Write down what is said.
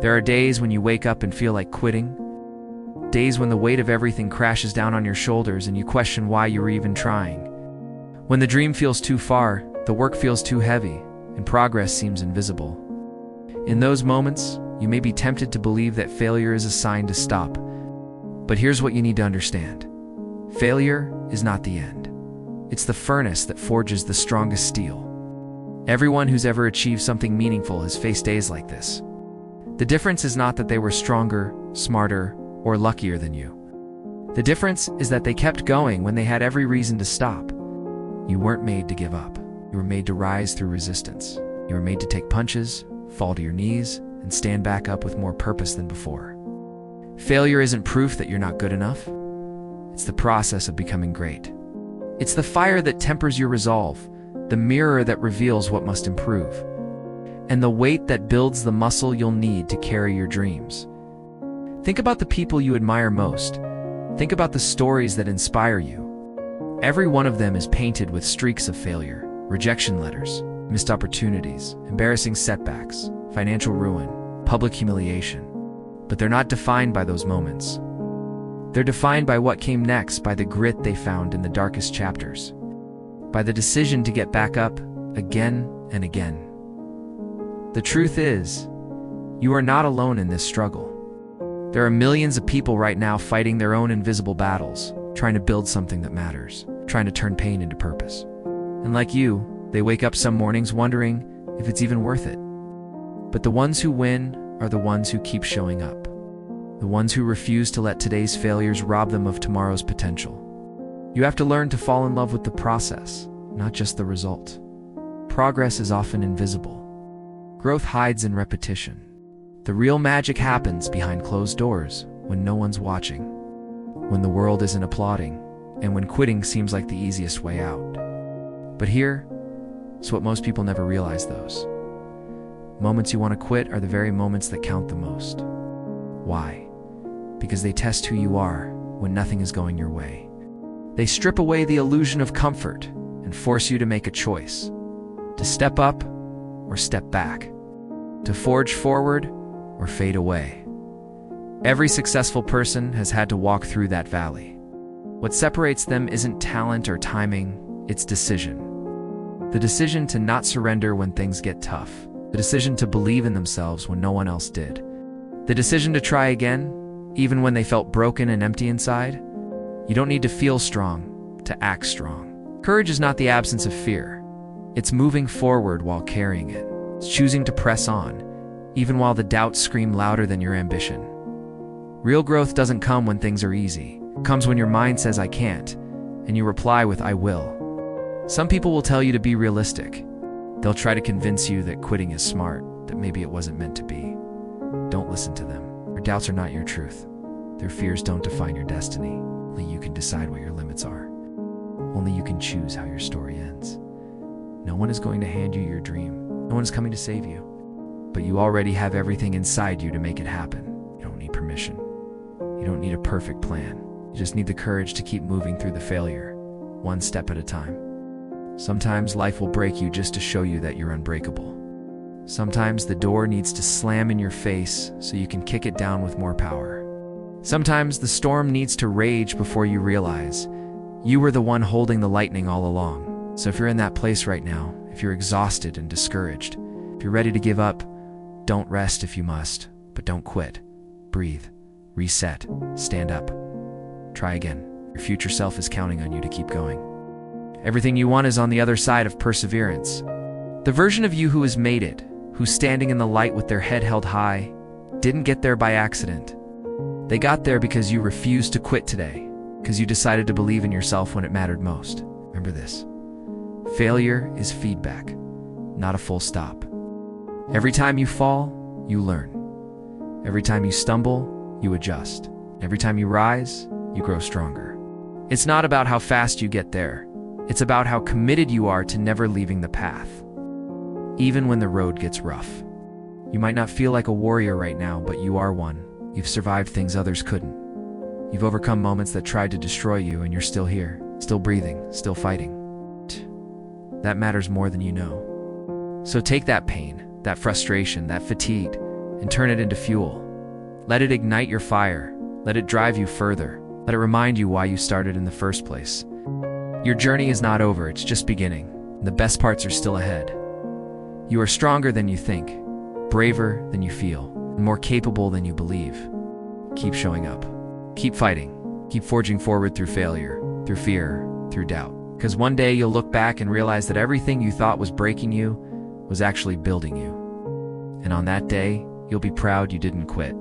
There are days when you wake up and feel like quitting, days when the weight of everything crashes down on your shoulders and you question why you were even trying. When the dream feels too far, the work feels too heavy, and progress seems invisible. In those moments, you may be tempted to believe that failure is a sign to stop. But here's what you need to understand. Failure is not the end. It's the furnace that forges the strongest steel. Everyone who's ever achieved something meaningful has faced days like this. The difference is not that they were stronger, smarter, or luckier than you. The difference is that they kept going when they had every reason to stop. You weren't made to give up. You were made to rise through resistance. You were made to take punches, fall to your knees, and stand back up with more purpose than before. Failure isn't proof that you're not good enough. It's the process of becoming great. It's the fire that tempers your resolve, the mirror that reveals what must improve, and the weight that builds the muscle you'll need to carry your dreams. Think about the people you admire most. Think about the stories that inspire you. Every one of them is painted with streaks of failure, rejection letters, missed opportunities, embarrassing setbacks, financial ruin, public humiliation. But they're not defined by those moments. They're defined by what came next, by the grit they found in the darkest chapters, by the decision to get back up again and again. The truth is, you are not alone in this struggle. There are millions of people right now fighting their own invisible battles, trying to build something that matters, trying to turn pain into purpose. And like you, they wake up some mornings wondering if it's even worth it. But the ones who win are the ones who keep showing up. The ones who refuse to let today's failures rob them of tomorrow's potential. You have to learn to fall in love with the process, not just the result. Progress is often invisible. Growth hides in repetition. The real magic happens behind closed doors, when no one's watching, when the world isn't applauding, and when quitting seems like the easiest way out. But here is what most people never realize: those moments you want to quit are the very moments that count the most. Why? Because they test who you are when nothing is going your way. They strip away the illusion of comfort and force you to make a choice: to step up or step back, to forge forward or fade away. Every successful person has had to walk through that valley. What separates them isn't talent or timing, it's decision. The decision to not surrender when things get tough. The decision to believe in themselves when no one else did. The decision to try again, even when they felt broken and empty inside. You don't need to feel strong to act strong. Courage is not the absence of fear. It's moving forward while carrying it. It's choosing to press on, even while the doubts scream louder than your ambition. Real growth doesn't come when things are easy. It comes when your mind says, "I can't," and you reply with, "I will." Some people will tell you to be realistic. They'll try to convince you that quitting is smart, that maybe it wasn't meant to be. Don't listen to them. Their doubts are not your truth. Their fears don't define your destiny. Only you can decide what your limits are. Only you can choose how your story ends. No one is going to hand you your dream. No one is coming to save you. But you already have everything inside you to make it happen. You don't need permission. You don't need a perfect plan. You just need the courage to keep moving through the failure, one step at a time. Sometimes life will break you just to show you that you're unbreakable. Sometimes the door needs to slam in your face so you can kick it down with more power. Sometimes the storm needs to rage before you realize you were the one holding the lightning all along. So if you're in that place right now, if you're exhausted and discouraged, if you're ready to give up, don't rest if you must, but don't quit. Breathe, reset, stand up. Try again. Your future self is counting on you to keep going. Everything you want is on the other side of perseverance. The version of you who has made it, who's standing in the light with their head held high, didn't get there by accident. They got there because you refused to quit today, because you decided to believe in yourself when it mattered most. Remember this: failure is feedback, not a full stop. Every time you fall, you learn. Every time you stumble, you adjust. Every time you rise, you grow stronger. It's not about how fast you get there. It's about how committed you are to never leaving the path, even when the road gets rough. You might not feel like a warrior right now, but you are one. You've survived things others couldn't. You've overcome moments that tried to destroy you, and you're still here, still breathing, still fighting. That matters more than you know. So take that pain, that frustration, that fatigue, and turn it into fuel. Let it ignite your fire. Let it drive you further. Let it remind you why you started in the first place. Your journey is not over, it's just beginning. And the best parts are still ahead. You are stronger than you think, braver than you feel, and more capable than you believe. Keep showing up. Keep fighting. Keep forging forward through failure, through fear, through doubt. Because one day you'll look back and realize that everything you thought was breaking you was actually building you. And on that day, you'll be proud you didn't quit.